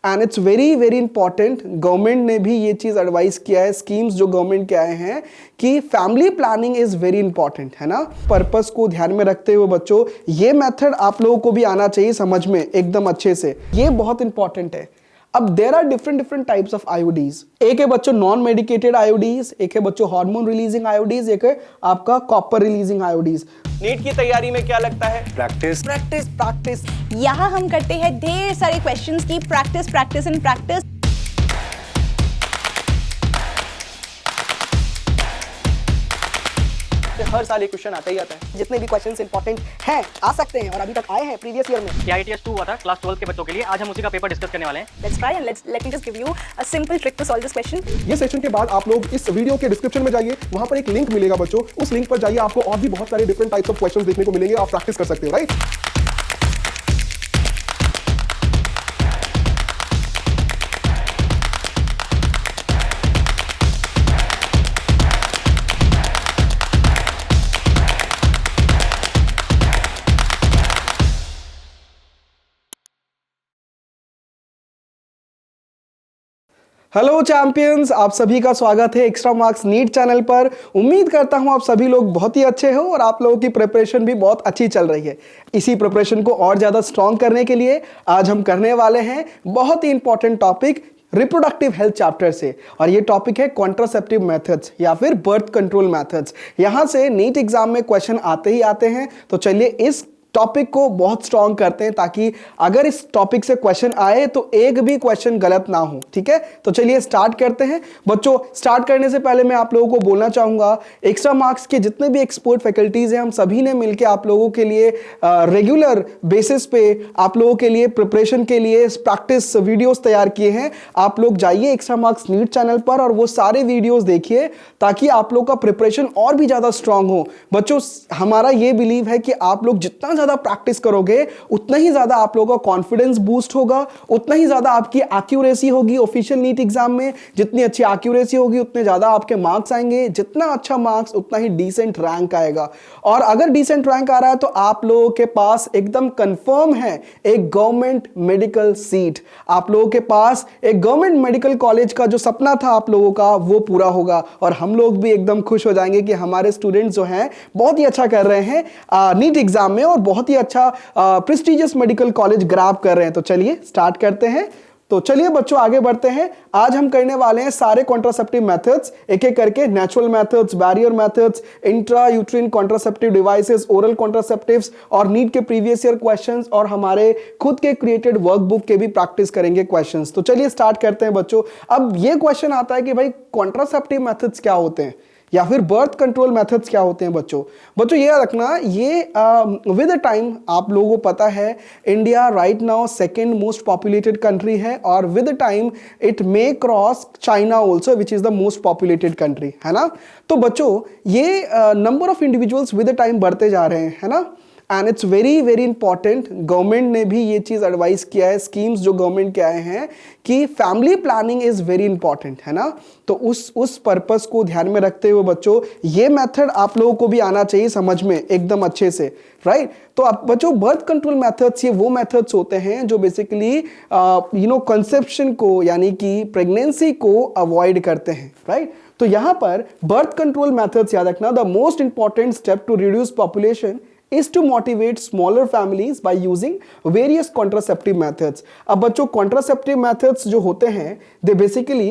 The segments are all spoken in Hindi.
And it's very very important. Government ने भी ये चीज एडवाइस किया है, स्कीम्स जो गवर्नमेंट के आए हैं कि family planning is very important, है ना। पर्पस को ध्यान में रखते हुए बच्चों ये मेथड आप लोगों को भी आना चाहिए समझ में एकदम अच्छे से, ये बहुत इंपॉर्टेंट है। अब there are different types of IUDs. एक है बच्चों नॉन मेडिकेटेड आयोडीज, एक है बच्चों हार्मोन रिलीजिंग आयोडीज, एक है आपका कॉपर रिलीजिंग आयोडीज। नीट की तैयारी में क्या लगता है? Practice practice practice. यहाँ हम करते हैं ढेर सारे क्वेश्चंस की प्रैक्टिस प्रैक्टिस एंड प्रैक्टिस। हर साल ये क्वेश्चन आता ही आता है। जितने भी क्वेश्चंस इंपॉर्टेंट हैं आ सकते हैं और अभी तक आए हैं प्रीवियस ईयर में। IITS 2 हुआ था क्लास 12 के बच्चों के लिए, आज हम उसी का पेपर डिस्कस करने वाले हैं। Let's try and let me just give you a simple trick to solve this question. ये सेशन के बाद आप लोग इस वीडियो के डिस्क्रिप्शन में जाइए, वहां पर एक लिंक मिलेगा बच्चों, उस लिंक पर जाइए, आपको और भी बहुत सारे डिफरेंट टाइप्स ऑफ क्वेश्चंस देखने को मिलेंगे, आप प्रैक्टिस कर सकते हो, राइट। हेलो चैंपियंस, आप सभी का स्वागत है एक्स्ट्रा मार्क्स नीट चैनल पर। उम्मीद करता हूं आप सभी लोग बहुत ही अच्छे हो और आप लोगों की प्रिपरेशन भी बहुत अच्छी चल रही है। इसी प्रिपरेशन को और ज़्यादा स्ट्रॉन्ग करने के लिए आज हम करने वाले हैं बहुत ही important topic reproductive health chapter से, और ये टॉपिक है कॉन्ट्रासेप्टिव मेथड्स या फिर बर्थ कंट्रोल मेथड्स। यहां से नीट एग्जाम में क्वेश्चन आते ही आते हैं, तो चलिए इस टॉपिक को बहुत स्ट्रॉन्ग करते हैं ताकि अगर इस टॉपिक से क्वेश्चन आए तो एक भी क्वेश्चन गलत ना हो, ठीक है। तो चलिए स्टार्ट करते हैं बच्चों। स्टार्ट करने से पहले मैं आप लोगों को बोलना चाहूंगा, एक्स्ट्रा मार्क्स के जितने भी एक्सपर्ट फैकल्टीज हैं, हम सभी ने मिलकर आप लोगों के लिए रेगुलर बेसिस पे आप लोगों के लिए प्रिपरेशन के लिए प्रैक्टिस वीडियोस तैयार किए हैं। आप लोग जाइए एक्स्ट्रा मार्क्स नीट चैनल पर और वो सारे वीडियोस देखिए ताकि आप लोग का प्रिपरेशन और भी ज्यादा स्ट्रांग हो। बच्चों हमारा ये बिलीव है कि आप लोग जितना ज्यादा प्रैक्टिस करोगे उतना ही ज्यादा आप लोगों का कॉन्फिडेंस बूस्ट होगा, उतना ही ज्यादा आपकी एक्यूरेसी होगी ऑफिशियल नीट एग्जाम में। जितनी अच्छी एक्यूरेसी होगी उतने ज्यादा आपके मार्क्स आएंगे, जितना अच्छा मार्क्स उतना ही डिसेंट रैंक आएगा। और अगर डिसेंट रैंक आ रहा है तो आप लोगों के पास एकदम कंफर्म है एक गवर्नमेंट मेडिकल सीट। आप लोगों के पास एक गवर्नमेंट मेडिकल कॉलेज का जो सपना था आप लोगों का वो पूरा होगा, और हम लोग भी एकदम खुश हो जाएंगे कि हमारे स्टूडेंट्स जो हैं बहुत ही अच्छा कर रहे हैं नीट एग्जाम में और बहुत ही अच्छा प्रेस्टिजियस मेडिकल कॉलेज ग्रैब कर रहे हैं। तो चलिए स्टार्ट करते हैं। तो चलिए बच्चों आगे बढ़ते हैं। आज हम करने वाले हैं सारे कॉन्ट्रासेप्टिव मेथड्स एक एक करके, natural methods, barrier methods, intra uterine contraceptive devices, oral contraceptives और नीट के प्रीवियस ईयर क्वेश्चंस और हमारे खुद के क्रिएटेड वर्कबुक के भी प्रैक्टिस करेंगे क्वेश्चंस। तो चलिए स्टार्ट करते हैं बच्चों। अब ये क्वेश्चन आता है कि भाई कॉन्ट्रासेप्टिव मेथड्स क्या होते हैं या फिर बर्थ कंट्रोल मेथड्स क्या होते हैं बच्चों ये रखना, ये विद टाइम आप लोगों को पता है India right now second most populated country है, और with time it may cross China also which is the most populated country, है ना। तो बच्चों ये number of individuals with time बढ़ते जा रहे हैं, है ना। And it's very very important. Government ने भी ये चीज एडवाइस किया है, स्कीम्स जो गवर्नमेंट के आए हैं कि family planning is very important, है ना। तो उस पर्पस को ध्यान में रखते हुए बच्चों ये मेथड आप लोगों को भी आना चाहिए समझ में एकदम अच्छे से, राइट। तो अब बच्चों बर्थ कंट्रोल मेथड्स ये वो मेथड्स होते हैं जो बेसिकली कंसेप्शन को यानी कि प्रेगनेंसी को अवॉइड करते हैं, राइट। तो यहां पर बर्थ कंट्रोल मेथड्स याद रखना, the most important step to reduce population is to motivate smaller families by using various contraceptive methods. अब बच्चों contraceptive methods जो होते हैं they basically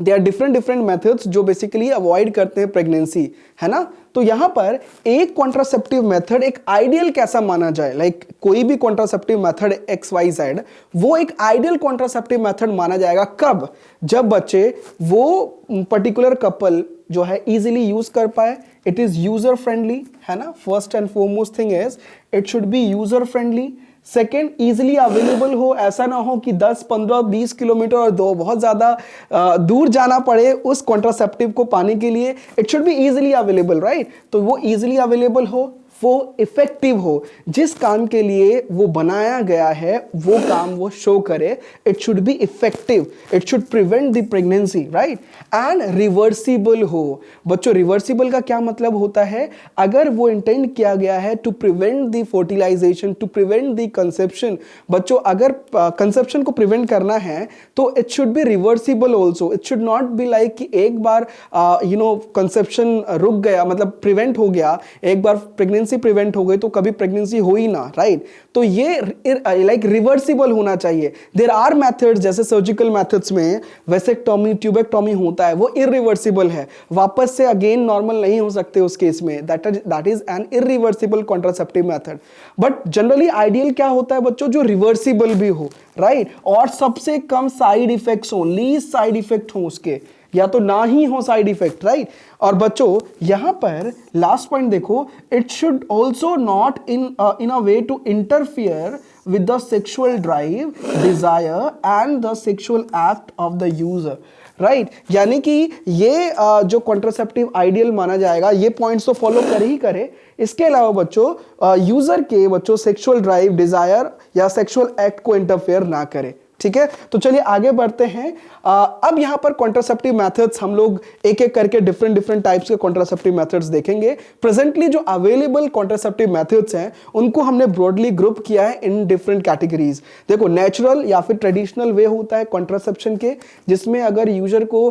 they are different methods जो basically avoid करते हैं pregnancy, है ना। तो यहां पर एक कॉन्ट्रासेप्टिव मेथड एक आइडियल कैसा माना जाए, लाइक कोई भी कॉन्ट्रासेप्टिव मेथड XYZ वो एक आइडियल कॉन्ट्रासेप्टिव मेथड माना जाएगा कब, जब बच्चे वो पर्टिकुलर कपल जो है इजीली यूज कर पाए, इट इज यूजर फ्रेंडली, है ना। First and foremost thing is it should B user friendly. Second easily available हो, ऐसा ना हो कि 10, 15, 20 किलोमीटर और दो बहुत ज़्यादा दूर जाना पड़े उस कॉन्ट्रासेप्टिव को पाने के लिए। It should be easily available, right. तो वो इजिली अवेलेबल हो। वो इफेक्टिव हो, जिस काम के लिए वो बनाया गया है वो काम वो शो करे. It should be effective, it should prevent the pregnancy, right, and reversible हो. बच्चों रिवर्सिबल का क्या मतलब होता है? अगर वो इंटेंड किया गया है to prevent the fertilisation, to prevent the conception. बच्चों अगर कंसेप्शन को प्रिवेंट करना है तो it should be reversible also. It should not be like कि एक बार कंसेप्शन रुक गया, मतलब प्रिवेंट हो गया, एक बार प्रेगनेंसी प्रिवेंट हो गई तो कभी प्रेगनेंसी हो ही ना, राइट. तो ये लाइक रिवर्सिबल होना चाहिए. देयर आर मेथड्स, जैसे सर्जिकल मेथड्स में वेसेक्टोमी, ट्यूबेक्टोमी होता है, वो इरिवर्सिबल है, वापस से अगेन नॉर्मल नहीं हो सकते उस केस में. That is an irreversible contraceptive method. But generally ideal क्या होता है बच्चों? जो रिवर्सिबल भी हो, राइट, और सबसे कम साइड इफेक्ट्स हो, लीस्ट साइड इफेक्ट हो उसके, या तो ना ही हो साइड इफेक्ट, राइट. और बच्चों यहां पर लास्ट पॉइंट देखो, it should also not in a way to interfere with the sexual drive, desire and the sexual act of the user, right. यानी कि ये जो कॉन्ट्रासेप्टिव आइडियल माना जाएगा, ये पॉइंट्स तो फॉलो करे ही करे. इसके अलावा बच्चों यूजर के बच्चों सेक्सुअल ड्राइव, डिजायर या सेक्सुअल एक्ट को इंटरफेयर ना करे. ठीक है, तो चलिए आगे बढ़ते हैं. अब यहां पर कॉन्ट्रासेप्टिव मेथड्स हम लोग एक एक करके डिफरेंट टाइप्स के कॉन्ट्रासेप्टिव मेथड्स देखेंगे. प्रेजेंटली जो अवेलेबल कॉन्ट्रासेप्टिव मेथड्स हैं उनको हमने ब्रॉडली ग्रुप किया है इन डिफरेंट कैटेगरीज. देखो, नेचुरल या फिर ट्रेडिशनल वे होता है कॉन्ट्रासेप्शन के, जिसमें अगर यूजर को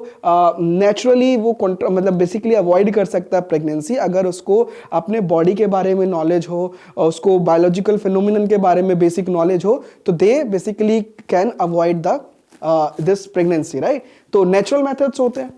नेचुरली वो मतलब बेसिकली अवॉइड कर सकता है प्रेगनेंसी, अगर उसको अपने बॉडी के बारे में नॉलेज हो, उसको बायोलॉजिकल फिनोमिनन के बारे में बेसिक नॉलेज हो, तो they basically can avoid this pregnancy, right. तो नेचुरल मेथड्स होते हैं,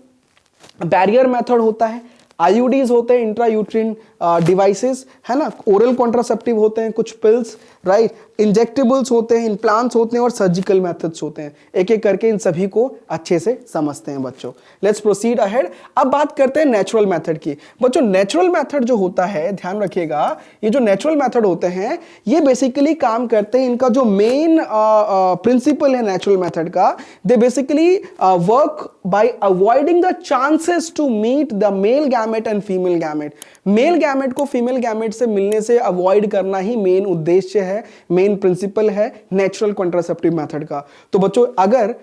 बैरियर मेथड होता है, आईयूडीज होते हैं, इंट्रा यूट्रिन डिवाइसेस, है ना, ओरल कॉन्ट्रासेप्टिव होते हैं, कुछ पिल्स, राइट, इंजेक्टेबल्स होते हैं, इम्प्लांट्स होते हैं और सर्जिकल मेथड्स होते हैं. एक एक करके इन सभी को अच्छे से समझते हैं बच्चों. Let's proceed ahead. अब बात करते हैं नेचुरल मेथड की. बच्चों नेचुरल मेथड जो होता है, ध्यान रखिएगा, ये जो नेचुरल मेथड होते हैं ये बेसिकली काम करते हैं, इनका जो मेन प्रिंसिपल है नेचुरल मेथड का, they basically work by avoiding the chances to meet the male gamete and female gamete. Male gamete को फीमेल गैमेट से मिलने से अवॉइड करना ही मेन उद्देश्य है, मेन प्रिंसिपल है नेचुरल कॉन्ट्रासेप्टिव मेथड का. तो बच्चों अगर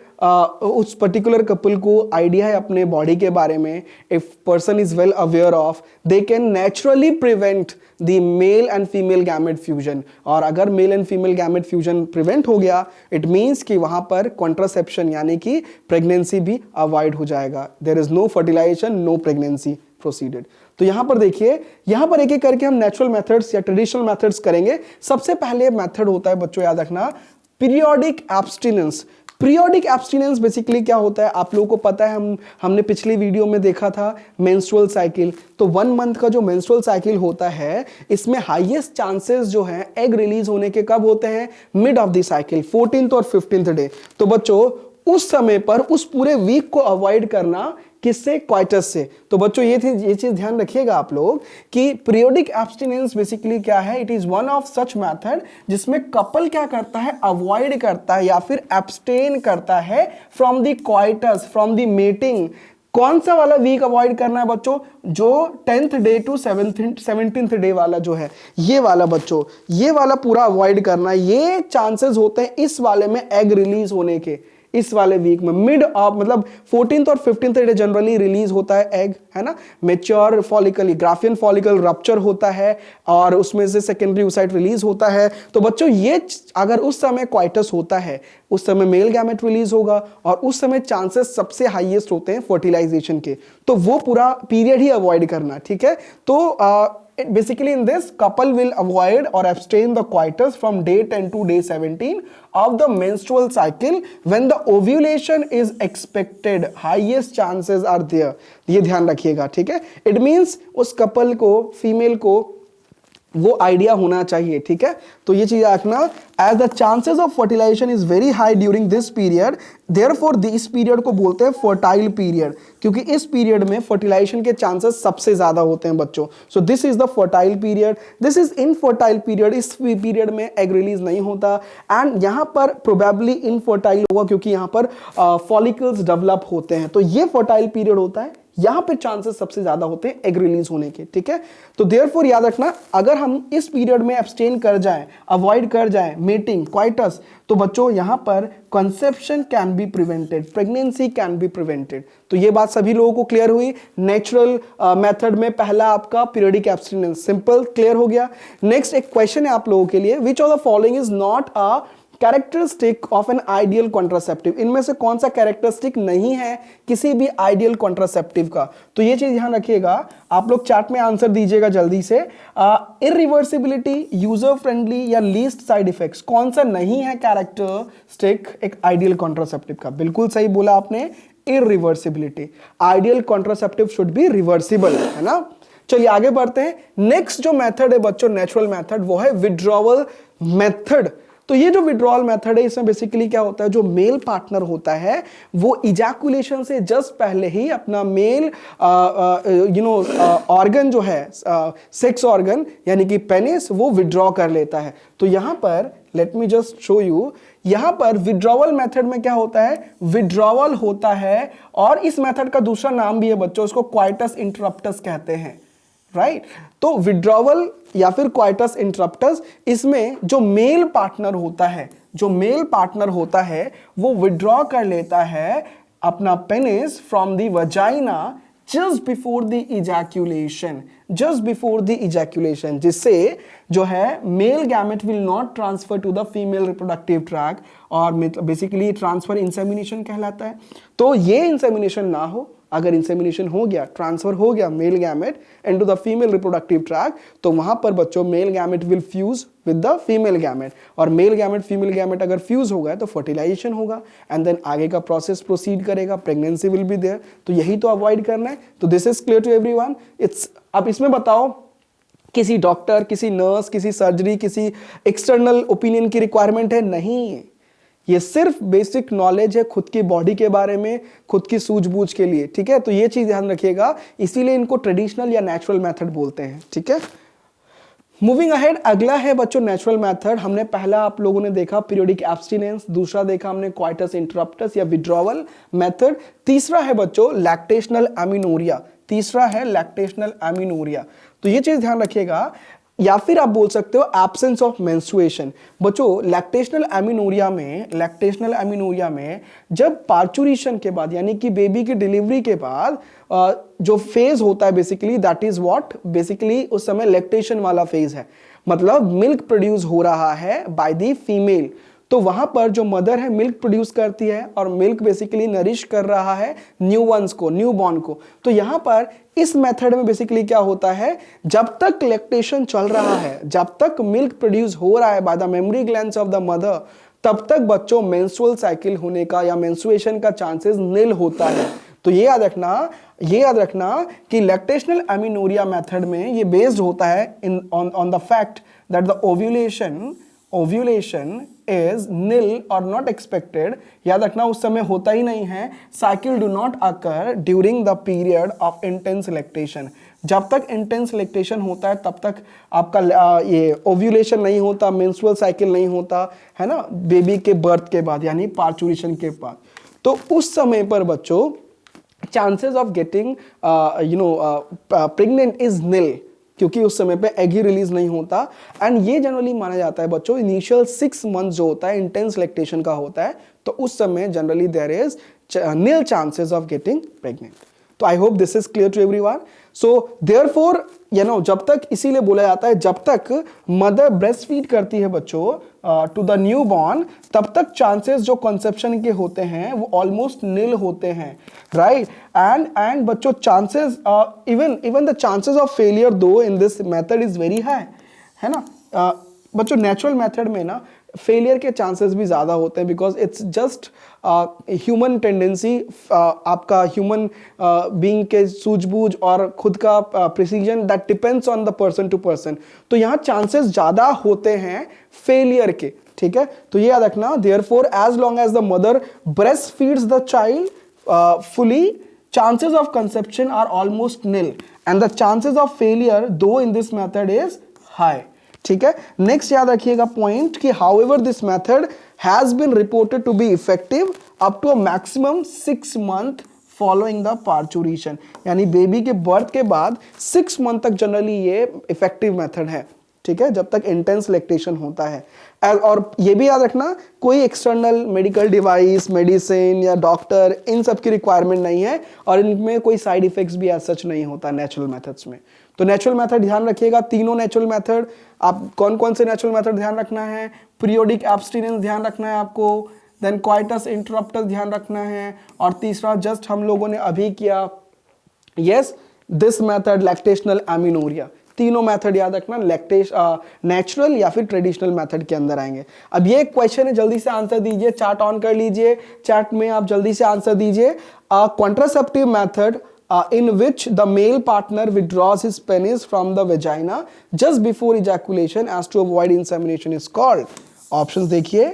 उस पर्टिकुलर कपल को आइडिया है अपने बॉडी के बारे में, if person is well aware of, they can naturally prevent the mail and female gamete fusion. और अगर mail and female gamete fusion prevent हो गया, इट मीन्स कि वहां पर कॉन्ट्रासेप्शन यानी कि प्रेगनेंसी भी अवॉइड हो जाएगा. There is no fertilisation, no pregnancy proceeded. तो यहां पर देखिए, यहां पर एक एक करके हम नेचुरल मेथड्स या ट्रेडिशनल मेथड्स करेंगे. सबसे पहले मेथड होता है बच्चों, याद रखना, periodic abstinence. Periodic abstinence basically क्या होता है आप लोगों को पता है, हमने पिछली वीडियो में देखा था मेंस्ट्रुअल साइकिल. तो 1 मंथ का जो मेंस्ट्रुअल साइकिल होता है, इसमें हाईएस्ट चांसेस जो हैं एग रिलीज होने के कब होते हैं? Mid of the cycle, 14th और 15th डे. तो बच्चों उस समय पर उस पूरे वीक को अवॉइड करना, किससे? क्वाइटस से. तो बच्चों ये चीज ध्यान रखिएगा आप लोग कि पीरियोडिक एब्स्टिनेंस बेसिकली क्या है? It is one of such method जिसमें कपल क्या करता है? अवॉइड करता है या फिर एब्स्टेन करता है from the coitus, from the mating. कौन सा वाला वीक अवॉइड करना है बच्चों? जो 10th day to 17th day वाला जो है, ये वाला बच्चों, ये वाला पूरा अवॉइड करना है. ये चांसेस होते हैं इस वाले में एग रिलीज होने के, इस वाले वीक में मिड ऑफ, मतलब 14th और 15th डे जनरली रिलीज होता है एग, है ना. Mature follicle, Graafian follicle rupture होता है और उसमें से सेकेंडरी oocyte रिलीज होता है. तो बच्चों ये अगर उस समय क्वाइटस होता है, उस समय मेल गैमेट रिलीज होगा और उस समय चांसेस सबसे हाईएस्ट होते हैं फर्टिलाइजेशन के. तो वो पूरा पीरियड ही अवॉइड करना, ठीक है. तो basically in this, couple will avoid or abstain the coitus from day 10 to day 17 of the menstrual cycle when the ovulation is expected. Highest chances are there. ये ध्यान रखिएगा, ठीक है. It means उस कपल को, फीमेल को वो आइडिया होना चाहिए, ठीक है. तो ये चीज रखना, as the chances of fertilisation is very high during this period, therefore इस पीरियड को बोलते हैं फर्टाइल पीरियड, क्योंकि इस पीरियड में फर्टिलाइजेशन के चांसेस सबसे ज्यादा होते हैं बच्चों. So this is the fertile period. This is infertile period. इस पीरियड में एग रिलीज नहीं होता एंड यहां पर प्रोबेबली इनफर्टाइल होगा क्योंकि यहां पर फॉलिकल्स डेवलप होते हैं. तो ये फर्टाइल पीरियड होता है, यहां पे चांसेस सबसे ज्यादा होते हैं एग रिलीज होने के, ठीक है। तो देयरफॉर याद रखना, अगर हम इस पीरियड में एब्सटेन कर जाएं, अवॉइड कर जाएं मेटिंग, क्वाइटस, तो बच्चों यहां पर conception can be prevented, pregnancy can be prevented. तो ये बात सभी लोगों को क्लियर हुई। नेचुरल मेथड में पहला आपका पीरियडिक एब्सटिनेंस, सिंपल, क्लियर हो गया। नेक्स्ट एक क्वेश्चन है आप लोगों के लिए, which of the following is not a characteristic of an ideal contraceptive. इनमें से कौन सा कैरेक्टरिस्टिक नहीं है किसी भी आइडियल कॉन्ट्रासेप्टिव का? तो ये चीज ध्यान रखिएगा, आप लोग चैट में आंसर दीजिएगा जल्दी से। इरिवर्सिबिलिटी, यूजर फ्रेंडली या लीस्ट साइड इफेक्ट्स, कौन सा नहीं है कैरेक्टरिस्टिक एक आइडियल कॉन्ट्रासेप्टिव का? बिल्कुल सही बोला आपने, irreversibility. Ideal contraceptive should be reversible, है ना। चलिए आगे बढ़ते हैं। नेक्स्ट जो मेथड है बच्चों, नेचुरल मेथड, वो है विड्रॉवल मेथड। तो ये जो विड्रॉल मेथड है, इसमें बेसिकली क्या होता है, जो मेल पार्टनर होता है वो इजैकुलेशन से जस्ट पहले ही अपना मेल ऑर्गन जो है, सेक्स ऑर्गन यानी कि पेनिस, वो विड्रॉ कर लेता है। तो यहां पर let me just show you, यहां पर विड्रॉवल मेथड में क्या होता है, विड्रॉवल होता है। और इस मेथड का दूसरा नाम भी है बच्चों, उसको क्वाइटस इंटरप्टस कहते हैं, राइट। तो विड्रॉवल या फिर क्वाइटस इंटरप्टस, इसमें जो मेल पार्टनर होता है, जो मेल पार्टनर होता है वो विड्रॉ कर लेता है अपना penis from the vagina just before the ejaculation, just before the ejaculation, जिससे जो है male gamete will not transfer to the female reproductive tract, और बेसिकली ट्रांसफर इंसेमिनेशन कहलाता है। तो ये इंसेमिनेशन ना हो, अगर इंसेमिनेशन हो गया, ट्रांसफर हो गया male gamete into the female reproductive tract, तो वहां पर बच्चों male gamete will fuse with the female gamete, और मेल गैमेट फीमेल गैमेट अगर फ्यूज हो गया तो फर्टिलाइजेशन होगा, एंड देन आगे का प्रोसेस प्रोसीड करेगा, प्रेगनेंसी विल बी देयर। तो यही तो अवॉइड करना है। तो this is clear to everyone. It's, अब इसमें बताओ किसी डॉक्टर, किसी नर्स, किसी सर्जरी, किसी एक्सटर्नल ओपिनियन की रिक्वायरमेंट है? नहीं, ये सिर्फ बेसिक नॉलेज है खुद की बॉडी के बारे में, खुद की सूझबूझ के लिए, ठीक है। तो ये चीज ध्यान रखिएगा, इसीलिए इनको ट्रेडिशनल या नेचुरल मेथड बोलते हैं, ठीक है। मूविंग अहेड, अगला है बच्चों नेचुरल मेथड। हमने पहला आप लोगों ने देखा पीरियोडिक एब्स्टिनेंस, दूसरा देखा हमने क्वाइटस इंटरप्टस या विड्रॉवल मेथड, तीसरा है बच्चों लैक्टेशनल एमिनोरिया, तीसरा है लैक्टेशनल एमिनोरिया। तो ये चीज ध्यान रखिएगा, या फिर आप बोल सकते हो एब्सेंस ऑफ मेंस्ट्रुएशन। बच्चों लैक्टेशनल एमिनोरिया में जब पार्चुरेशन के बाद यानी कि बेबी की डिलीवरी के बाद जो फेज होता है basically, that is what, basically उस समय लैक्टेशन वाला फेज है, मतलब मिल्क प्रोड्यूस हो रहा है बाय द फीमेल। तो वहां पर जो मदर है मिल्क प्रोड्यूस करती है, और मिल्क बेसिकली नरिश कर रहा है न्यू वंस को, न्यू बॉर्न को। तो यहां पर इस मेथड में बेसिकली क्या होता है, जब तक लैक्टेशन चल रहा है, जब तक मिल्क प्रोड्यूस हो रहा है by the mammary glands of the mother, तब तक बच्चों मेंस्ट्रुअल साइकिल होने का या मेंस्ट्रुएशन का चांसेस निल होता है। तो ये याद रखना कि लैक्टेशनल एमिनोरिया मेथड में ये बेस्ड होता है on the fact that the ovulation is निल और नॉट एक्सपेक्टेड। याद रखना उस समय होता ही नहीं है, cycle do not occur during the period of intense lactation. जब तक इंटेंस लैक्टेशन होता है तब तक आपका ये ओव्यूलेशन नहीं होता, मेंस्ट्रुअल साइकिल नहीं होता, है ना, बेबी के बर्थ के बाद यानी पार्चुरेशन के बाद। तो उस समय पर बच्चों chances of getting pregnant is निल, क्योंकि उस समय पे एग ही रिलीज नहीं होता। एंड ये जनरली माना जाता है बच्चों इनिशियल 6 मंथ जो होता है इंटेंस लैक्टेशन का होता है, तो उस समय generally there is nil chances of getting pregnant। तो I hope this is clear to everyone. So therefore जब तक, इसीलिए बोला जाता है जब तक मदर ब्रेस्ट फीड करती है बच्चों टू द न्यू बॉर्न, तब तक चांसेस जो कंसेप्शन के होते हैं वो ऑलमोस्ट निल होते हैं, राइट। एंड बच्चों chances even the chances of failure too in this method is very high, है ना। बच्चों नेचुरल मेथड में ना फेलियर के चांसेस भी ज़्यादा होते हैं, because it's just human tendency, आपका ह्यूमन बीइंग के सूझबूझ और खुद का precision that depends on the person to person. तो यहाँ चांसेस ज़्यादा होते हैं फेलियर के, ठीक है। तो ये याद रखना, therefore as long as the mother breast feeds the child fully, chances of conception are almost nil and the chances of failure though in this method is high। ठीक है। नेक्स्ट याद रखिएगा पॉइंट कि however this method has been reported to be effective up to a maximum 6 month following the parturition, यानी बेबी के बर्थ के बाद 6 मंथ तक जनरली ये इफेक्टिव मेथड है, ठीक है, जब तक इंटेंस लैक्टेशन होता है। और ये भी याद रखना, कोई एक्सटर्नल मेडिकल डिवाइस, मेडिसिन या डॉक्टर, इन सब की रिक्वायरमेंट नहीं है और इनमें कोई साइड इफेक्ट्स भी एज सच नहीं होता नेचुरल मेथड्स में। तो नेचुरल मेथड ध्यान रखिएगा, तीनों नेचुरल मेथड। आप कौन कौन से नेचुरल मेथड ध्यान रखना है? पीरियोडिक एब्स्टिनेंस ध्यान रखना है आपको, देन क्वाइटस इंटरप्टस ध्यान रखना है, और तीसरा जस्ट हम लोगों ने अभी किया, yes, this method lactational amenorrhoea. तीनों मेथड याद रखना, नेचुरल या फिर ट्रेडिशनल मेथड के अंदर आएंगे। अब ये एक क्वेश्चन है, जल्दी से आंसर दीजिए, चार्ट ऑन कर लीजिए, चैट में आप जल्दी से आंसर दीजिए। Contraceptive method in which the male partner withdraws his penis from the vagina just before ejaculation as to avoid insemination is called. Options देखिए,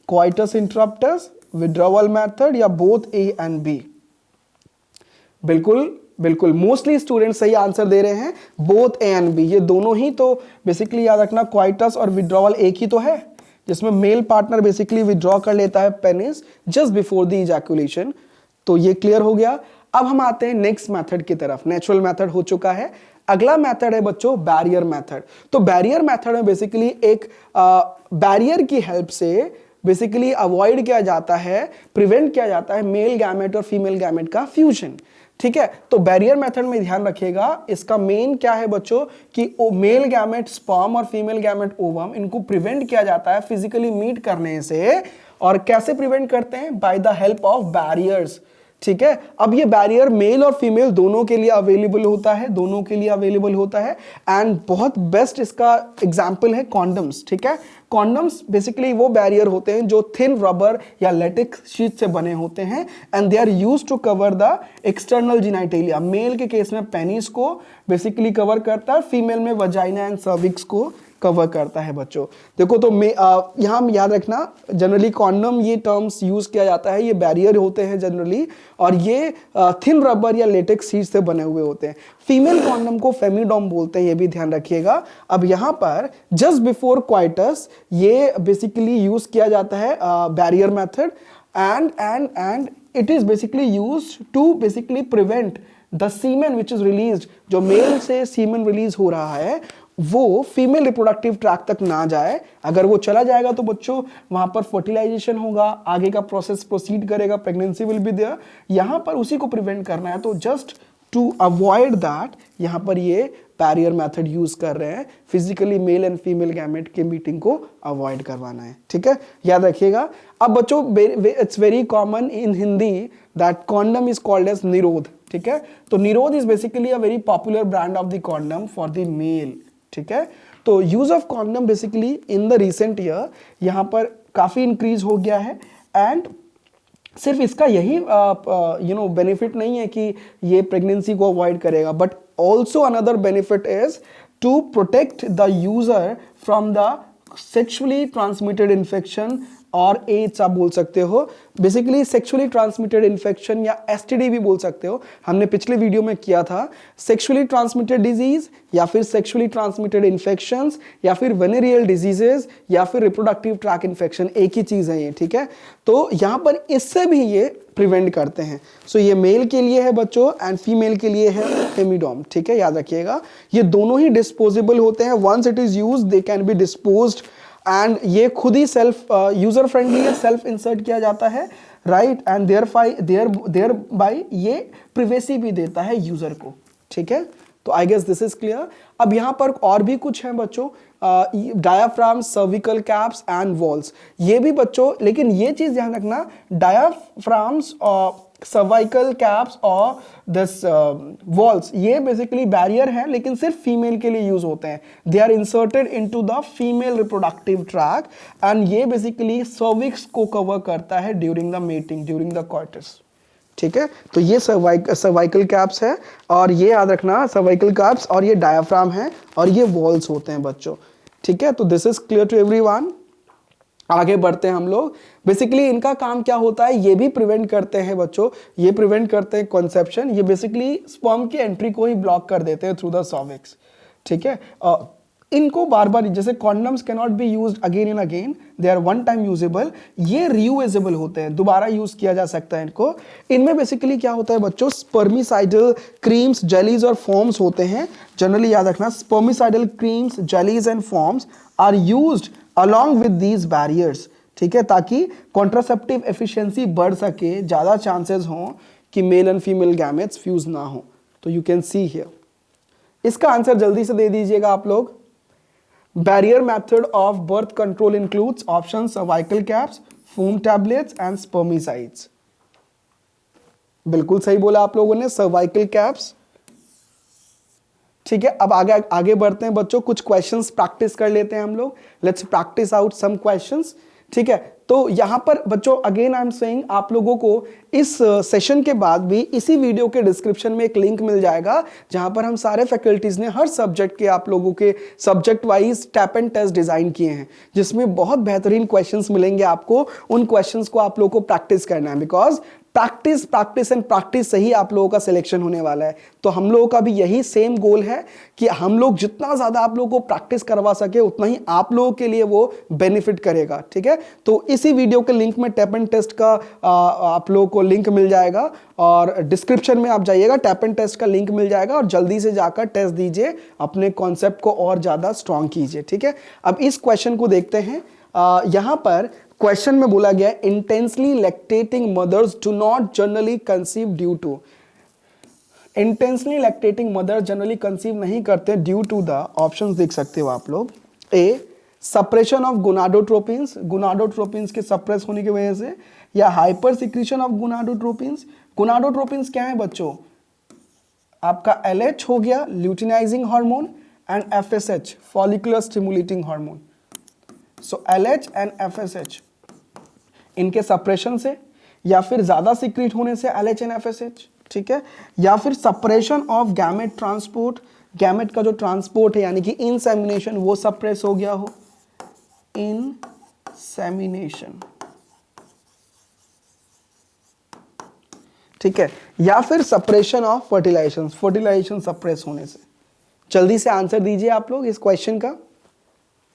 coitus interruptus, withdrawal method या both A and B। बिल्कुल मोस्टली स्टूडेंट सही आंसर दे रहे हैं, बोथ ए एंड बी, ये दोनों ही। तो बेसिकली याद रखना, क्वाइटस और विड्रॉवल एक ही तो है, जिसमें मेल पार्टनर बेसिकली विड्रॉ कर लेता है penis just before the ejaculation. तो ये क्लियर हो गया। अब हम आते हैं नेक्स्ट मेथड की तरफ। नेचुरल मेथड हो चुका है, अगला मेथड है बच्चों बैरियर मेथड। तो बैरियर मेथड में बेसिकली एक बैरियर की हेल्प से बेसिकली अवॉइड किया जाता है, प्रिवेंट किया जाता है मेल गैमेट और फीमेल गैमेट का फ्यूजन, ठीक है। तो बैरियर मेथड में ध्यान रखिएगा, इसका मेन क्या है बच्चों कि मेल गैमेट स्पर्म और फीमेल गैमेट ओवम, इनको प्रिवेंट किया जाता है फिजिकली मीट करने से। और कैसे प्रिवेंट करते हैं? By the help of barriers, ठीक है। अब ये बैरियर मेल और फीमेल दोनों के लिए अवेलेबल होता है, एंड बहुत बेस्ट इसका एग्जांपल है कॉन्डम्स, ठीक है। कॉन्डम्स बेसिकली वो बैरियर होते हैं जो थिन रबर या लेटेक्स शीट से बने होते हैं, and they are used to cover the external genitalia. Male के केस में पेनिस को बेसिकली कवर करता है, फीमेल में वजाइना एंड सर्विक्स को कवर करता है बच्चों। देखो तो यहाँ याद रखना, जनरली कॉन्डम ये टर्म्स यूज किया जाता है, ये बैरियर होते हैं जनरली, और ये थिन रबर या लेटेक्स शीट से बने हुए होते हैं। फीमेल कॉन्डम को फेमिडोम बोलते हैं, ये भी ध्यान रखिएगा। अब यहाँ पर जस्ट बिफोर क्वाइटस ये बेसिकली यूज किया जाता है barrier method, and it is basically use to basically prevent the semen which is released. जो मेल से सीमेन रिलीज हो रहा है वो फीमेल रिप्रोडक्टिव ट्रैक तक ना जाए। अगर वो चला जाएगा तो बच्चों वहां पर फर्टिलाइजेशन होगा, आगे का प्रोसेस प्रोसीड करेगा, प्रेगनेंसी विल बी देयर। यहां पर उसी को प्रिवेंट करना है, तो जस्ट टू अवॉइड दैट यहां पर ये बैरियर मेथड यूज कर रहे हैं, physically male and female gamete के मीटिंग को अवॉइड करवाना है, ठीक है, याद रखिएगा। अब बच्चों it's very common in Hindi that condom is called as Nirodh, ठीक है। तो Nirodh is basically a very popular brand of the condom for the male, ठीक है। तो use of condom basically in the recent year यहाँ पर काफी इंक्रीज हो गया है, एंड सिर्फ इसका यही बेनिफिट नहीं है कि ये प्रेगनेंसी को अवॉइड करेगा, but also another benefit is to protect the user from the sexually transmitted infection और एड्स आप बोल सकते हो। बेसिकली सेक्सुअली ट्रांसमिटेड इन्फेक्शन या एसटीडी भी बोल सकते हो, हमने पिछले वीडियो में किया था। सेक्सुअली ट्रांसमिटेड डिजीज या फिर सेक्सुअली ट्रांसमिटेड इन्फेक्शंस या फिर वेनेरियल डिजीजेस या फिर रिप्रोडक्टिव ट्रैक इन्फेक्शन, एक ही चीज है ये, ठीक है। तो यहाँ पर इससे भी ये प्रिवेंट करते हैं। सो ये मेल के लिए है बच्चों, एंड फीमेल के लिए है फेमिडोम, ठीक है, याद रखिएगा। ये दोनों ही डिस्पोजेबल होते हैं, once it is used they can be disposed, and ये खुद ही सेल्फ यूजर फ्रेंडली है, सेल्फ इंसर्ट किया जाता है, राइट, एंड देयर बाय ये प्रिवेसी भी देता है यूजर को, ठीक है। तो I guess this is clear. अब यहाँ पर और भी कुछ है बच्चों, diaphragm, cervical caps and vaults, ये भी बच्चों, लेकिन ये चीज ध्यान रखना, डायाफ्राम्स और सर्वाइकल कैप्स और दिस वॉल्स ये बेसिकली बैरियर है, लेकिन सिर्फ फीमेल के लिए यूज होते हैं। They are inserted into the female reproductive tract, and ये बेसिकली सर्विक्स को कवर करता है during the mating, during the coitus, ठीक है। तो ये सर्वाइकल कैप्स है, और ये याद रखना सर्वाइकल कैप्स, और ये डायाफ्राम है, और ये वॉल्स होते हैं बच्चों, ठीक है। तो this is clear to everyone. आगे बढ़ते हैं हम लोग। बेसिकली इनका काम क्या होता है, ये भी प्रिवेंट करते हैं बच्चों, ये प्रिवेंट करते हैं कॉन्सेप्शन, ये बेसिकली स्पर्म की एंट्री को ही ब्लॉक कर देते हैं थ्रू द सर्विक्स, ठीक है। इनको बार बार, जैसे condoms can not be used again and again, they are one time usable, ये रीयूजेबल होते हैं, दोबारा यूज किया जा सकता है इनको। इनमें बेसिकली क्या होता है बच्चों, स्पर्मिसाइडल क्रीम्स, जेलीज और फॉर्म्स होते हैं। जनरली याद रखना, spermicidal creams, jellies and foams are used along with these barriers, ठीक है, ताकि कॉन्ट्रासेप्टिव एफिशिएंसी बढ़ सके, ज्यादा चांसेस हों कि mail and female gametes fuse ना हो। तो यू कैन सी हियर, इसका आंसर जल्दी से दे दीजिएगा आप लोग। Barrier method of birth control includes options cervical caps, foam tablets and spermicides. बिल्कुल सही बोला आप लोगों ने, cervical caps। ठीक है, अब आगे बढ़ते हैं बच्चों, कुछ क्वेश्चंस प्रैक्टिस कर लेते हैं हम लोग। Let's practice out some questions. ठीक है, तो यहां पर बच्चों अगेन आई एम सेइंग, आप लोगों को इस सेशन के बाद भी इसी वीडियो के डिस्क्रिप्शन में एक लिंक मिल जाएगा, जहां पर हम सारे फैकल्टीज ने हर सब्जेक्ट के आप लोगों के subject wise tap and test design किए हैं, जिसमें बहुत बेहतरीन क्वेश्चंस मिलेंगे आपको। उन क्वेश्चंस को आप लोगों को प्रैक्टिस करना है, बिकॉज प्रैक्टिस एंड प्रैक्टिस से ही आप लोगों का सिलेक्शन होने वाला है। तो हम लोगों का भी यही सेम गोल है कि हम लोग जितना ज्यादा आप लोगों को प्रैक्टिस करवा सके, उतना ही आप लोगों के लिए वो बेनिफिट करेगा। ठीक है, तो इसी वीडियो के लिंक में टैप एंड टेस्ट का आप लोगों को लिंक मिल जाएगा, और डिस्क्रिप्शन में आप जाइएगा, टैप एंड टेस्ट का लिंक मिल जाएगा, और जल्दी से जाकर टेस्ट दीजिए, अपने कॉन्सेप्ट को और ज्यादा स्ट्रॉन्ग कीजिए। ठीक है, अब इस क्वेश्चन को देखते हैं। यहां पर क्वेश्चन में बोला गया, intensely lactating mothers do not generally conceive due to. Intensely lactating mother generally conceive नहीं करते ड्यू टू द, ऑप्शंस देख सकते हो आप लोग। ए, सप्रेशन ऑफ गोनाडोट्रोपिन्स, गोनाडोट्रोपिन्स के सप्रेस होने की वजह से, या hyper secretion of gonadotropins. Gonadotropins क्या है बच्चों, आपका LH हो गया, luteinizing hormone, and FSH, follicular stimulating hormone. So LH and FSH, इनके सप्रेशन से, या फिर ज्यादा सीक्रेट होने से LH एंड FSH, ठीक है, या फिर suppression of gamete transport, gamete का जो ट्रांसपोर्ट है यानी कि इंसेमिनेशन, वो सप्रेस हो गया हो, इंसेमिनेशन, ठीक है, या फिर suppression of fertilisation, fertilisation suppress होने से। जल्दी से आंसर दीजिए आप लोग इस क्वेश्चन का।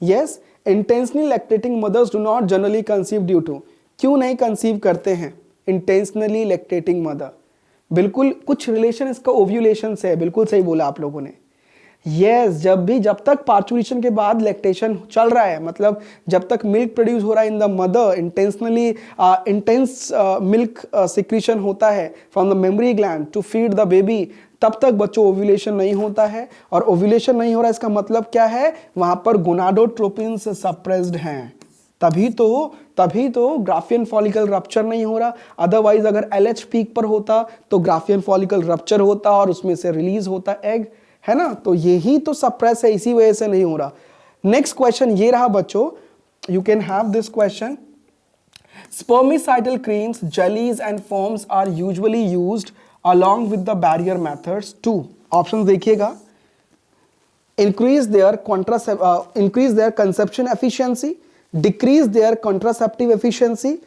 Yes, intentionally lactating mothers do not generally conceive due to. क्यों नहीं कंसीव करते हैं इंटेंशनली लैक्टेटिंग मदर? बिल्कुल कुछ रिलेशन इसका ओव्यूलेशन से है, बिल्कुल सही बोला आप लोगों ने। यस, जब तक पार्चुरेशन के बाद लैक्टेशन चल रहा है, मतलब जब तक मिल्क प्रोड्यूस हो रहा है in the mother, intentionally intense milk secretion होता है from the mammary gland to feed the baby, तब तक बच्चों ओव्यूलेशन नहीं होता है। और ओव्यूलेशन नहीं हो रहा है, इसका मतलब क्या है, वहां पर गोनाडोट्रोपिन्स सप्रेस्ड हैं, तभी तो ग्राफियन फॉलिकल रप्चर नहीं हो रहा। अदरवाइज अगर LH पीक पर होता तो ग्राफियन फॉलिकल रप्चर होता और उसमें से रिलीज होता एग, है ना। तो यही तो सप्रेस है, इसी वजह से नहीं हो रहा। नेक्स्ट क्वेश्चन ये रहा बच्चों, you can have this question. Spermicidal creams, jellies and foams are usually used along with the barrier methods to, options देखिएगा, increase their conception efficiency, decrease their contraceptive efficiency,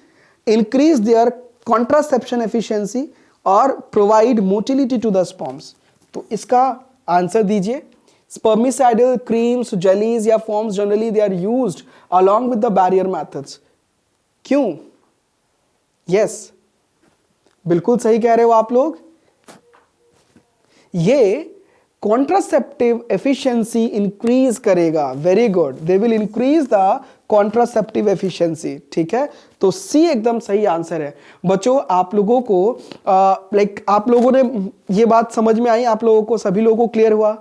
increase their contraception efficiency, और provide motility to the sperms। तो इसका आंसर दीजिए। Spermicidal creams, jellies या forms generally they are used along with the barrier methods। क्यों? Yes, बिल्कुल सही कह रहे हो आप लोग। ये कॉन्ट्रासेप्टिव एफिशिएंसी इंक्रीज करेगा। Very good, they will increase the contraceptive efficiency. ठीक है, तो सी एकदम सही आंसर है बच्चों। आप लोगों को आप लोगों ने ये बात समझ में आई, आप लोगों को, सभी लोगों को क्लियर हुआ?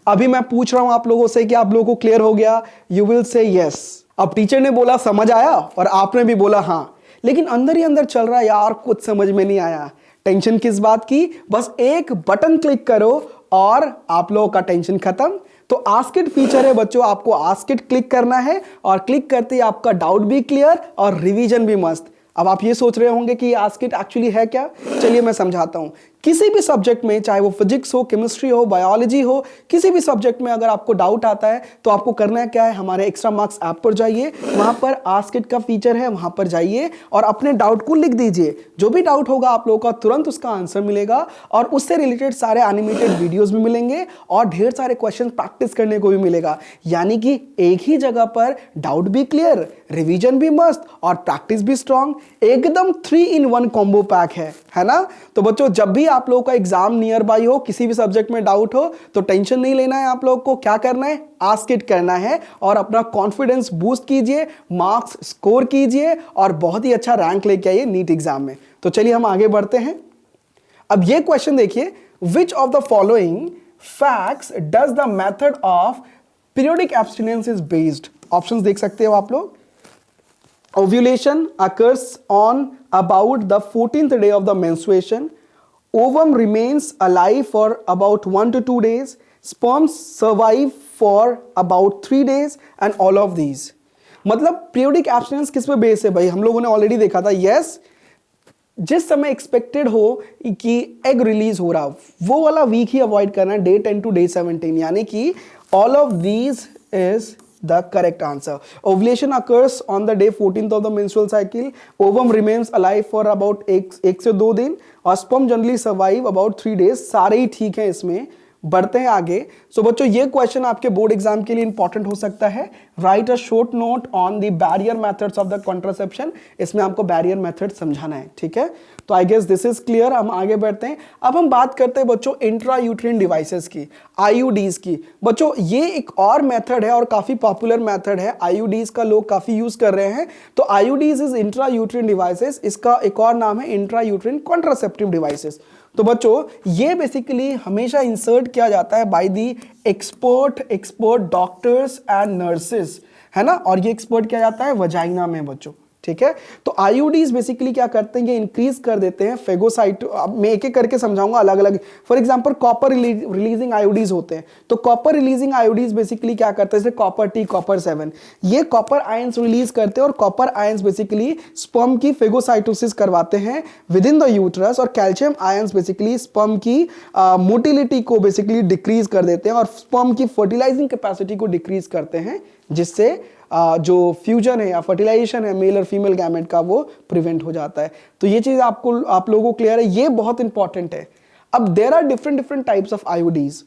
अभी मैं पूछ रहा हूं आप लोगों से कि आप लोगों को क्लियर हो गया? You will say yes. अब टीचर ने बोला समझ आया और आपने भी बोला हाँ, लेकिन अंदर ही अंदर चल रहा है यार कुछ समझ में नहीं आया। टेंशन किस बात की, बस एक बटन क्लिक करो और आप लोगों का टेंशन खत्म। तो आस्क इट फीचर है बच्चों, आपको आस्क इट क्लिक करना है और क्लिक करते ही आपका डाउट भी क्लियर और रिवीजन भी मस्त। अब आप ये सोच रहे होंगे कि आस्क इट एक्चुअली है क्या? चलिए मैं समझाता हूं। किसी भी सब्जेक्ट में, चाहे वो फिजिक्स हो, केमिस्ट्री हो, बायोलॉजी हो, किसी भी सब्जेक्ट में अगर आपको डाउट आता है तो आपको करना क्या है, हमारे एक्स्ट्रा मार्क्स ऐप पर जाइए, वहां पर आस्क इट का फीचर है, वहां पर जाइए और अपने डाउट को लिख दीजिए। जो भी डाउट होगा आप लोगों का तुरंत उसका आंसर मिलेगा और उससे रिलेटेड सारे एनिमेटेड वीडियोस भी मिलेंगे और ढेर सारे क्वेश्चन प्रैक्टिस करने को भी मिलेगा। यानी कि एक ही जगह पर डाउट भी क्लियर, रिवीजन भी मस्त और प्रैक्टिस भी स्ट्रांग, एकदम 3 in 1 कॉम्बो पैक है ना। तो बच्चों, जब भी आप लोगों का एग्जाम नियर बाई हो, किसी भी सब्जेक्ट में डाउट हो तो टेंशन नहीं लेना है। आप लोगों को क्या करना है, आस्क इट करना है और अपना कॉन्फिडेंस बूस्ट कीजिए, मार्क्स स्कोर कीजिए और बहुत ही अच्छा रैंक लेके आइए नीट एग्जाम में। तो चलिए हम आगे बढ़ते हैं। अब ये क्वेश्चन देखिए, which of the following facts does the method of periodic abstinence is based. Options देख सकते हो आप लोग। Ovulation occurs on about the 14th day of the menstruation. Ovum remains alive for about 1 to 2 days. Sperms survive for about 3 days and all of these. मतलब पीरियोडिक एब्स्टिनेंस किस पे बेस है भाई, हम लोगों ने ऑलरेडी देखा था। यस, जिस समय एक्सपेक्टेड हो कि एग रिलीज हो रहा, वो वाला वीक ही अवॉइड करना है, डे 10 to day 17। यानी कि all of these is the correct answer. Ovulation occurs on the day 14th of the menstrual cycle. Ovum remains alive for about 1 से 2 दिन और sperm generally survive about 3 days। सारे ही ठीक हैं इसमें। बढ़ते हैं आगे। सो बच्चों, ये क्वेश्चन आपके बोर्ड एग्जाम के लिए इंपॉर्टेंट हो सकता है। Write a short note on the barrier methods of the contraception. इसमें आपको बैरियर मेथड समझाना है, ठीक है। तो I guess this is clear. हम आगे बढ़ते हैं। अब हम बात करते हैं बच्चों इंट्रा यूट्रिन डिवाइसेस की, आईयूडीज की। बच्चों, ये एक और मेथड है और काफी पॉपुलर मेथड है। आईयूडीज का लोग काफी यूज कर रहे हैं। तो IUDs is intra uterine devices. इसका एक और नाम है इंट्रा यूट्रिन कॉन्ट्रासेप्टिव डिवाइसेस। तो बच्चों, ये बेसिकली हमेशा इंसर्ट किया जाता है by the expert doctors and nurses, है ना। और ये एक्सपर्ट किया जाता है वजाइना में बच्चों, ठीक है। तो आईयूडीज बेसिकली क्या करते हैं, ये इंक्रीज कर देते हैं फेगोसाइट। मैं एक एक करके समझाऊंगा अलग अलग। फॉर एग्जांपल कॉपर रिलीजिंग आयोडीज होते हैं। तो कॉपर रिलीजिंग आयोडीज बेसिकली क्या करते हैं, जैसे कॉपर टी, कॉपर 7, ये कॉपर आयंस रिलीज करते हैं और कॉपर आयंस बेसिकली स्पर्म की फेगोसाइटोसिस करवाते हैं विद इन द यूट्रस। और कैल्शियम आयंस बेसिकली स्पर्म की मोटिलिटी को बेसिकली डिक्रीज कर देते हैं और स्पर्म की फर्टिलाइजिंग कैपेसिटी को डिक्रीज करते हैं, जिससे जो फ्यूजन है या फर्टिलाइजेशन है मेल और फीमेल गैमेट का, वो प्रिवेंट हो जाता है। तो ये चीज आप लोगों को क्लियर है, ये बहुत इंपॉर्टेंट है। अब there are different types of IUDs.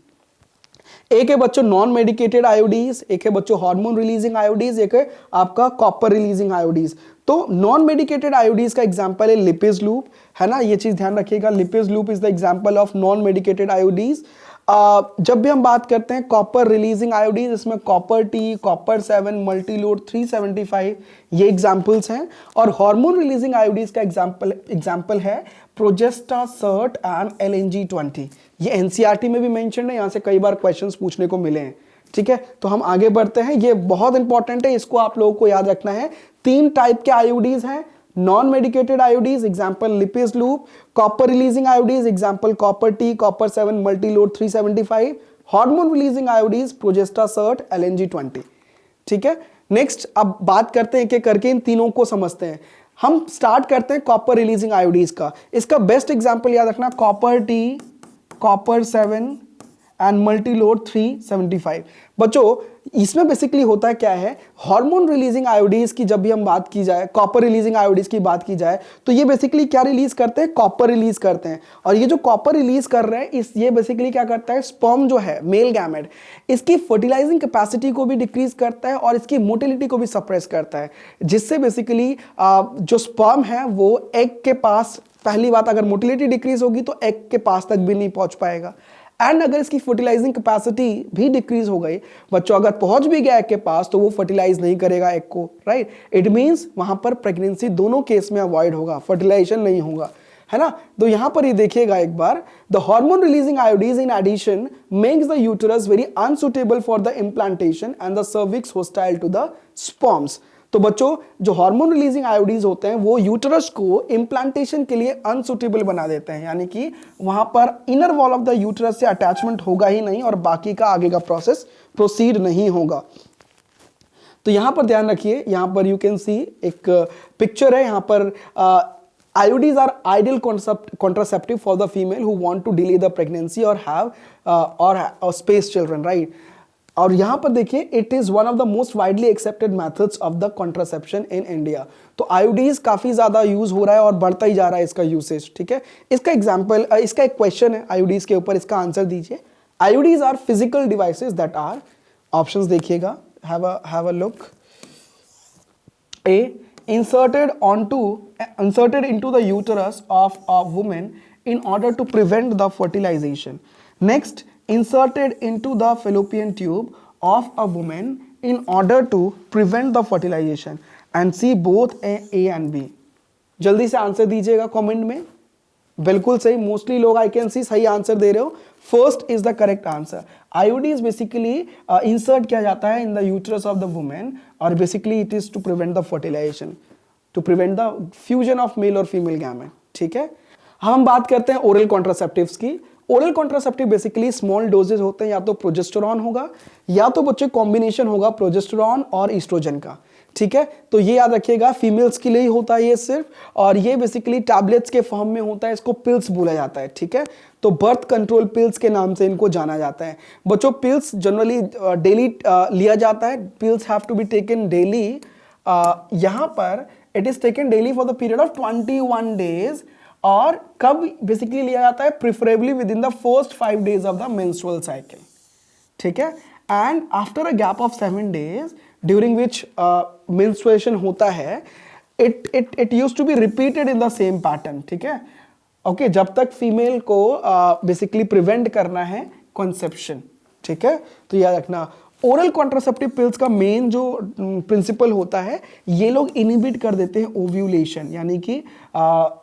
एक है बच्चों नॉन मेडिकेटेड आयोडीज, एक है बच्चों हार्मोन रिलीजिंग आयोडीज, एक है आपका कॉपर रिलीजिंग आयोडीज। तो नॉन मेडिकेटेड आयोडीज का एग्जांपल है लिपिज लूप, है ना। ये चीज ध्यान रखिएगा, Lippes loop is the example of non medicated IUDs. जब भी हम बात करते हैं कॉपर रिलीजिंग आयोडीज, इसमें कॉपर टी, कॉपर 7, मल्टीलोड 375 ये एग्जांपल्स हैं। और हार्मोन रिलीजिंग आयोडीज का एग्जांपल है प्रोजेस्टासर्ट एंड LNG20। ये एनसीईआरटी में भी मेंशन है, यहां से कई बार क्वेश्चंस पूछने को मिले हैं, ठीक है। तो हम आगे बढ़ते हैं, ये बहुत इंपॉर्टेंट है, इसको आप लोगों को याद रखना है। 3 टाइप के आयोडीज हैं, non medicated IUDs example Lippes loop, copper releasing IUDs example copper T, copper 7, multiload 375, hormone releasing IUDs Progestasert, LNG20, ठीक है। नेक्स्ट अब बात करते हैं एक एक करके, इन तीनों को समझते हैं। हम स्टार्ट करते हैं कॉपर रिलीजिंग आयोडीज का। इसका बेस्ट एग्जांपल याद रखना, copper T, copper 7 and Multiload 375। बच्चों, इसमें बेसिकली होता है क्या है, हार्मोन रिलीजिंग आयोडीज की जब भी हम बात की जाए, कॉपर रिलीजिंग आयोडीज की बात की जाए, तो ये बेसिकली क्या रिलीज करते हैं, कॉपर रिलीज करते हैं। और ये जो कॉपर रिलीज कर रहे हैं, ये बेसिकली क्या करता है, स्पर्म जो है मेल गैमेट, इसकी फर्टिलाइजिंग कैपेसिटी को भी डिक्रीज करता है और इसकी मोटिलिटी को भी सप्रेस करता है, जिससे बेसिकली जो स्पर्म है वो एग के पास, पहली बात अगर मोटिलिटी डिक्रीज होगी तो एग के पास तक भी नहीं पहुंच पाएगा। एंड अगर इसकी फर्टिलाइजिंग कैपेसिटी भी डिक्रीज हो गई बच्चों, अगर पहुंच भी गया एग के पास तो वो फर्टिलाइज नहीं करेगा एग को, राइट। इट मींस वहां पर प्रेगनेंसी दोनों केस में अवॉइड होगा, फर्टिलाइजेशन नहीं होगा, है ना। तो यहां पर ये देखिएगा एक बार, the hormone releasing IUDs in addition makes the uterus very unsuitable for the implantation and the cervix hostile to the sperms. तो बच्चों, जो हार्मोन रिलीजिंग आयोडीज होते हैं वो यूटेरस को इम्प्लांटेशन के लिए अनसुटेबल बना देते हैं, यानी कि वहां पर inner wall of the uterus से अटैचमेंट होगा ही नहीं और बाकी का आगे का प्रोसेस प्रोसीड नहीं होगा। तो यहां पर ध्यान रखिए, यहां पर यू कैन सी एक पिक्चर है, यहां पर IUDs are ideal contraceptive for the female who want to delay the pregnancy or have or space children, right? और यहाँ पर देखिए it is one of the most widely accepted methods of the contraception in India. तो आईयूडीज काफ़ी ज़्यादा यूज़ हो रहा है और बढ़ता ही जा रहा है इसका यूसेज, ठीक है। इसका एग्जाम्पल, इसका एक क्वेश्चन है आईयूडीज के ऊपर, इसका आंसर दीजिए। IUDs are physical devices that are, options देखिएगा, have a look. A, inserted into the uterus of a woman in order to prevent the fertilization. Next, inserted into the fallopian tube of a woman in order to prevent the fertilization. And C, both A and B. जल्दी से आंसर दीजिएगा कमेंट में। बिल्कुल सही, मोस्टली लोग आई कैन सी सही आंसर दे रहे हो। First is the correct answer. IUDs basically insert किया जाता है in the uterus of the women और basically it is to prevent the fertilisation, to prevent the fusion of male और फीमेल गैमेट, ठीक है। हम बात करते हैं ओरल कॉन्ट्रासेप्टिव्स की। Oral contraceptive basically small doses होते हैं, या तो प्रोजेस्टेरॉन होगा या तो बच्चे कॉम्बिनेशन होगा प्रोजेस्टेरॉन और ईस्ट्रोजन का, ठीक है। तो ये याद रखिएगा, फीमेल्स के लिए ही होता है ये सिर्फ, और ये बेसिकली टैबलेट्स के फॉर्म में होता है, इसको पिल्स बोला जाता है, ठीक है। तो बर्थ कंट्रोल पिल्स के नाम से इनको जाना जाता है। बच्चों पिल्स जनरली डेली लिया जाता है, pills have to be taken daily. यहाँ पर it is taken daily for the period of 21 days. और कब बेसिकली लिया जाता है, preferably within the first 5 days of the menstrual cycle, ठीक है। And after a gap of 7 days during which menstruation होता है, it use to be repeated in the same pattern, ठीक है। ओके, जब तक फीमेल को बेसिकली प्रिवेंट करना है कंसेप्शन, ठीक है। तो याद रखना, ओरल कॉन्ट्रासेप्टिव पिल्स का मेन जो प्रिंसिपल होता है, ये लोग इनहिबिट कर देते हैं ओव्यूलेशन, यानी कि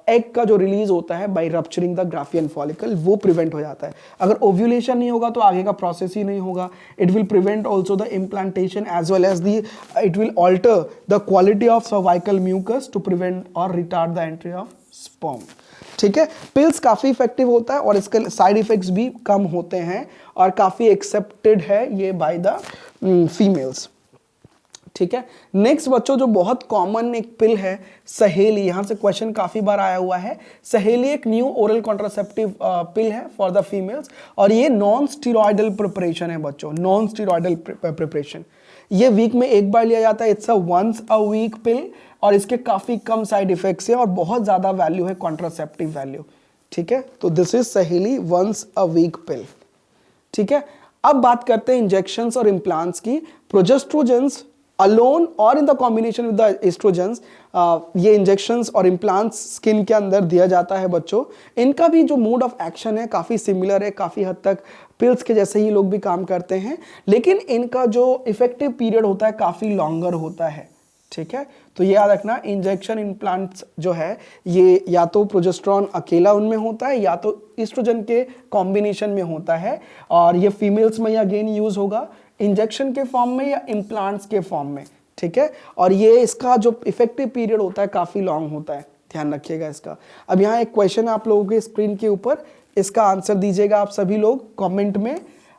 एग का जो रिलीज होता है by rupturing the Graafian follicle, वो प्रिवेंट हो जाता है। अगर ओव्यूलेशन नहीं होगा तो आगे का प्रोसेस ही नहीं होगा। It will prevent also the implantation as well as the it will alter the quality of cervical mucus to prevent or retard the entry of sperm, ठीक है। पिल्स काफ़ी इफेक्टिव होता है और इसके साइड इफेक्ट्स भी कम होते हैं और काफ़ी एक्सेप्टेड है ये बाय द फीमेल्स, ठीक है। नेक्स्ट बच्चों जो बहुत कॉमन एक पिल है सहेली, यहाँ से क्वेश्चन काफ़ी बार आया हुआ है। सहेली एक न्यू ओरल कॉन्ट्रासेप्टिव पिल है फॉर द फीमेल्स और ये नॉन स्टीरॉयडल प्रिपरेशन है बच्चों, नॉन स्टीरॉयडल प्रिपरेशन। ये वीक में एक बार लिया जाता है, it's a once a week pill और इसके काफ़ी कम साइड इफेक्ट्स हैं और बहुत ज़्यादा वैल्यू है, कॉन्ट्रासेप्टिव वैल्यू, ठीक है। तो दिस इज सहेली वंस अ वीक पिल, ठीक है। अब बात करते हैं इंजेक्शंस और इम्प्लांट्स की। प्रोजेस्ट्रोजेंस अलोन और in the combination with the oestrogens, ये इंजेक्शंस और इम्प्लांट्स स्किन के अंदर दिया जाता है बच्चों। इनका भी जो मोड ऑफ एक्शन है काफ़ी सिमिलर है, काफ़ी हद तक पिल्स के जैसे ही लोग भी काम करते हैं, लेकिन इनका जो इफेक्टिव पीरियड होता है काफ़ी लॉन्गर होता है, ठीक है। तो ये याद रखना, इंजेक्शन इम्प्लांट्स जो है ये या तो प्रोजेस्टेरॉन अकेला उनमें होता है या तो ईस्ट्रोजन के कॉम्बिनेशन में होता है और ये फीमेल्स में अगेन यूज होगा इंजेक्शन के फॉर्म में या इम्प्लांट्स के फॉर्म में, ठीक है। और ये इसका जो इफेक्टिव पीरियड होता है काफ़ी लॉन्ग होता है, ध्यान रखिएगा इसका। अब यहाँ एक क्वेश्चन आप लोगों के स्क्रीन के ऊपर, इसका आंसर दीजिएगा आप सभी लोग कमेंट में।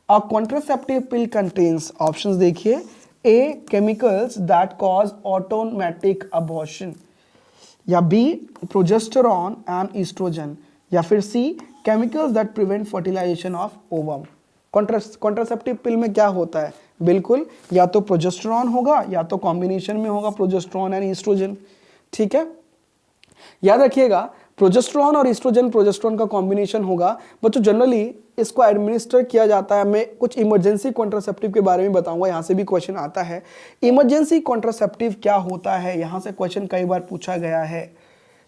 अ कॉन्ट्रासेप्टिव पिल कंटेन्स, ऑप्शंस देखिए, A, chemicals that cause automatic abortion, या B, progesterone and estrogen, या फिर C, chemicals that prevent fertilization of ovum। Contraceptive पिल में क्या होता है, बिल्कुल या तो प्रोजेस्टेरॉन होगा या तो कॉम्बिनेशन में होगा प्रोजेस्टेरॉन एंड ईस्ट्रोजन, ठीक है। याद रखिएगा प्रोजेस्टेरॉन और ईस्ट्रोजन, प्रोजेस्टेरॉन का कॉम्बिनेशन होगा बच्चों। जनरली इसको एडमिनिस्टर किया जाता है। मैं कुछ इमरजेंसी कॉन्ट्रासेप्टिव के बारे में बताऊंगा, यहाँ से भी क्वेश्चन आता है। इमरजेंसी कॉन्ट्रासेप्टिव क्या होता है, यहाँ से क्वेश्चन कई बार पूछा गया है,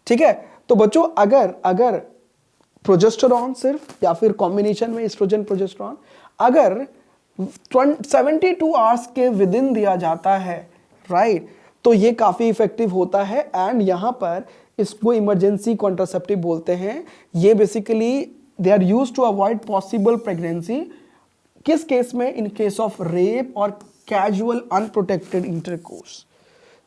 ठीक है। तो बच्चों अगर प्रोजेस्टेरॉन सिर्फ या फिर कॉम्बिनेशन में ईस्ट्रोजन प्रोजेस्टेरॉन अगर 72 आवर्स के विद इन दिया जाता है, राइट, तो ये काफ़ी इफेक्टिव होता है एंड यहाँ पर इसको इमरजेंसी कॉन्ट्रासेप्टिव बोलते हैं। ये basically they are used to avoid possible pregnancy, किस केस में, इन केस ऑफ रेप और कैजुअल अनप्रोटेक्टेड इंटरकोर्स,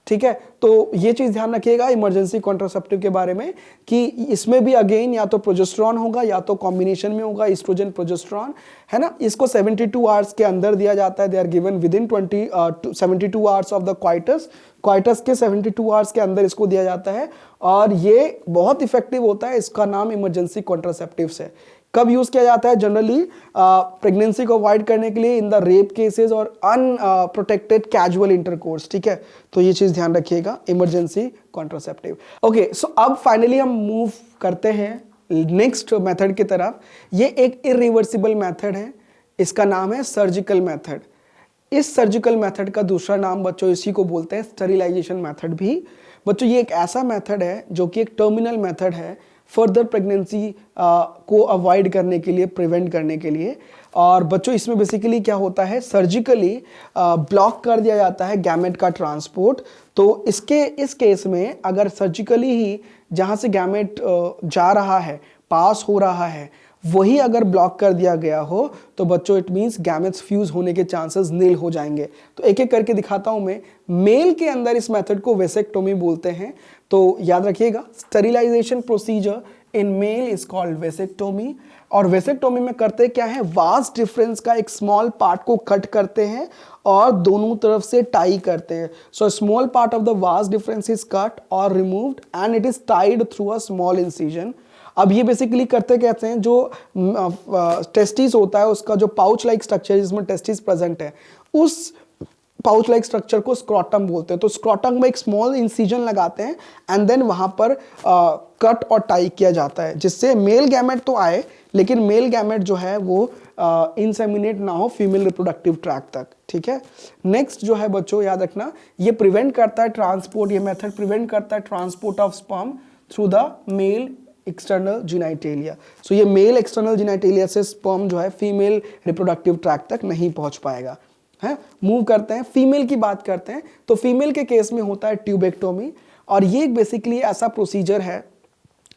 ठीक है, तो ये चीज़ ध्यान रखिएगा इमरजेंसी कॉन्ट्रासेप्टिव के बारे में कि इसमें भी अगेन या तो प्रोजेस्टेरॉन होगा या तो कॉम्बिनेशन में होगा एस्ट्रोजन प्रोजेस्टेरॉन, है ना। इसको 72 आवर्स के अंदर दिया जाता है, they are given within 72 hours of the coitus के 72 आवर्स के अंदर इसको दिया जाता है और ये बहुत इफेक्टिव होता है। इसका नाम इमरजेंसी कॉन्ट्रासेप्टिव्स है। कब यूज किया जाता है? जनरली प्रेगनेंसी को अवॉइड करने के लिए इन द रेप केसेस और अनप्रोटेक्टेड कैजुअल इंटरकोर्स, ठीक है। तो ये चीज ध्यान रखिएगा, इमरजेंसी कॉन्ट्रासेप्टिव। ओके, सो अब फाइनली हम मूव करते हैं नेक्स्ट मेथड की तरफ। ये एक इरिवर्सिबल मेथड है, इसका नाम है सर्जिकल मेथड। इस सर्जिकल मेथड का दूसरा नाम बच्चों इसी को बोलते हैं स्टरिलाइजेशन मेथड भी। बच्चों ये एक ऐसा मेथड है जो कि एक टर्मिनल मेथड है फर्दर प्रेगनेंसी को अवॉइड करने के लिए, प्रिवेंट करने के लिए। और बच्चों इसमें बेसिकली क्या होता है, सर्जिकली ब्लॉक कर दिया जाता है गैमेट का ट्रांसपोर्ट। तो इस केस में अगर सर्जिकली ही जहाँ से गैमेट जा रहा है, पास हो रहा है, वही अगर ब्लॉक कर दिया गया हो तो बच्चों इट मींस गैमेट्स फ्यूज होने के चांसेस नील हो जाएंगे। तो एक एक करके दिखाता हूं मैं। मेल के अंदर इस मेथड को वेसेक्टोमी बोलते हैं, तो याद रखिएगा sterilisation procedure in male is called vasectomy. और वेसेक्टोमी में करते क्या है, वास्ट डिफरेंस का एक स्मॉल पार्ट को कट करते हैं और दोनों तरफ से टाई करते हैं। So small part of the vas deferens is cut or removed and it is tied through a small incision. अब ये बेसिकली करते कहते हैं, जो टेस्टिस होता है उसका जो पाउच लाइक स्ट्रक्चर जिसमें टेस्टिस प्रेजेंट है, उस पाउच लाइक स्ट्रक्चर को स्क्रॉटम बोलते हैं। तो स्क्रॉटम में एक स्मॉल इंसिजन लगाते हैं एंड देन वहां पर कट और टाई किया जाता है, जिससे मेल गैमेट तो आए लेकिन मेल गैमेट जो है वो इंसेमिनेट ना हो फीमेल रिप्रोडक्टिव ट्रैक्ट तक, ठीक है। नेक्स्ट जो है बच्चों याद रखना, ये प्रिवेंट करता है ट्रांसपोर्ट, ये मेथड प्रिवेंट करता है transport of sperm through the male external genitalia. So ये मेल एक्सटर्नल जिनाइटेलिया से स्पर्म जो है फीमेल रिप्रोडक्टिव ट्रैक्ट तक नहीं पहुंच पाएगा, है। मूव करते हैं, फीमेल की बात करते हैं। तो फीमेल के केस में होता है ट्यूबेक्टोमी, और ये बेसिकली ऐसा प्रोसीजर है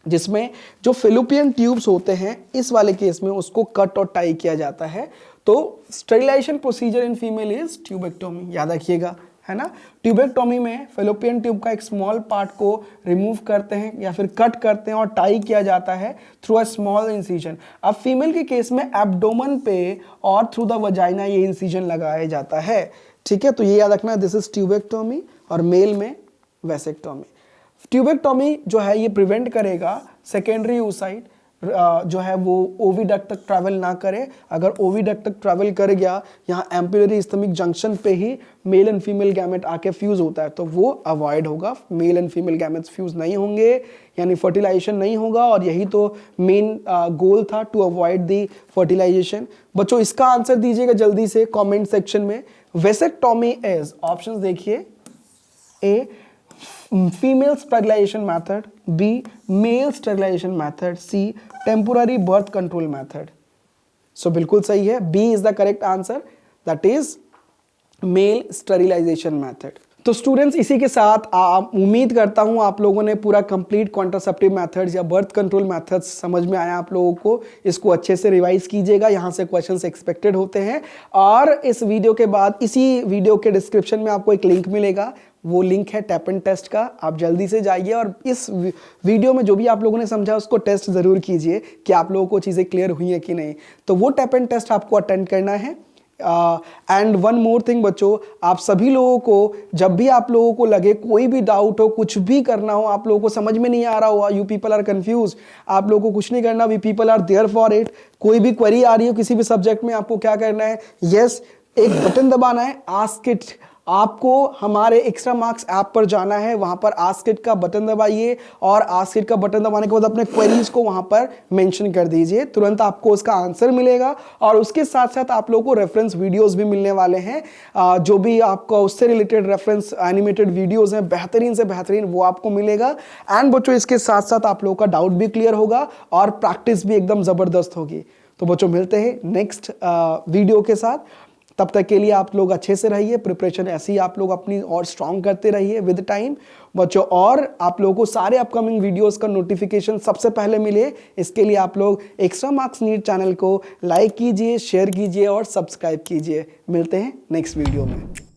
जिसमें जो फेलोपियन ट्यूब्स होते हैं, इस वाले केस में उसको कट और टाई किया जाता है। तो sterilisation procedure in female is tubectomy, याद रखिएगा, है ना। ट्यूबेक्टोमी में फेलोपियन ट्यूब का एक स्मॉल पार्ट को रिमूव करते हैं या फिर कट करते हैं और टाई किया जाता है थ्रू अ स्मॉल इंसिजन। अब फीमेल के केस में एब्डोमेन पे और थ्रू द वजाइना ये इंसिजन लगाया जाता है, ठीक है। तो ये याद रखना, दिस इज ट्यूबेक्टोमी, और मेल में वेसेक्टोमी। ट्यूबेक्टोमी जो है ये प्रिवेंट करेगा सेकेंडरी oocyte जो है वो ओविडक्ट तक ट्रैवल ना करे। अगर ओविडक्ट तक ट्रैवल कर गया, यहाँ एम्पिलरी स्टमक जंक्शन पे ही मेल एंड फीमेल गैमेट आके फ्यूज होता है, तो वो अवॉइड होगा। Mail and female gametes fuse नहीं होंगे, यानी फर्टिलाइजेशन नहीं होगा, और यही तो मेन गोल था, टू अवॉइड दी फर्टिलाइजेशन। बच्चों इसका आंसर दीजिएगा जल्दी से कमेंट सेक्शन में। वेसेक्टोमी इज, ऑप्शंस देखिए, ए female sterilization method, B male sterilization method, C temporary birth control method. So बिल्कुल सही है, B is the correct answer, that is male sterilization method. तो स्टूडेंट्स इसी के साथ उम्मीद करता हूं आप लोगों ने पूरा कंप्लीट कॉन्ट्रासेप्टिव मेथड्स या बर्थ कंट्रोल मेथड्स समझ में आया आप लोगों को। इसको अच्छे से रिवाइज कीजिएगा, यहाँ से क्वेश्चंस एक्सपेक्टेड होते हैं। और इस वीडियो के बाद इसी वीडियो के डिस्क्रिप्शन में आपको एक लिंक मिलेगा, वो लिंक है टैप एंड टेस्ट का। आप जल्दी से जाइए और इस वीडियो में जो भी आप लोगों ने समझा उसको टेस्ट ज़रूर कीजिए कि आप लोगों को चीज़ें क्लियर हुई हैं कि नहीं। तो वो टैप एंड टेस्ट आपको अटेंड करना है। एंड वन मोर थिंग बच्चों, आप सभी लोगों को जब भी आप लोगों को लगे कोई भी डाउट हो, कुछ भी करना हो, आप लोगों को समझ में नहीं आ रहा हो, यू पीपल आर कंफ्यूज, आप लोगों को कुछ नहीं करना, we people are there for it. कोई भी क्वेरी आ रही हो किसी भी सब्जेक्ट में, आपको क्या करना है, यस एक बटन दबाना है, आस्क इट। आपको हमारे एक्स्ट्रा मार्क्स ऐप पर जाना है, वहां पर आस्क इट का बटन दबाइए, और आस्क इट का बटन दबाने के बाद अपने क्वेरीज को वहां पर मेंशन कर दीजिए, तुरंत आपको उसका आंसर मिलेगा। और उसके साथ साथ आप लोगों को रेफरेंस वीडियोस भी मिलने वाले हैं, जो भी आपको उससे रिलेटेड रेफरेंस एनिमेटेड वीडियोस हैं बेहतरीन से बेहतरीन, वो आपको मिलेगा। एंड बच्चों इसके साथ साथ आप लोगों का डाउट भी क्लियर होगा और प्रैक्टिस भी एकदम जबरदस्त होगी। तो बच्चों मिलते हैं नेक्स्ट वीडियो के साथ, तब तक के लिए आप लोग अच्छे से रहिए, प्रिपरेशन ऐसी आप लोग अपनी और स्ट्रांग करते रहिए विद टाइम बच्चों। और आप लोगों को सारे अपकमिंग वीडियोस का नोटिफिकेशन सबसे पहले मिले, इसके लिए आप लोग एक्स्ट्रा मार्क्स नीट चैनल को लाइक कीजिए, शेयर कीजिए और सब्सक्राइब कीजिए। मिलते हैं नेक्स्ट वीडियो में।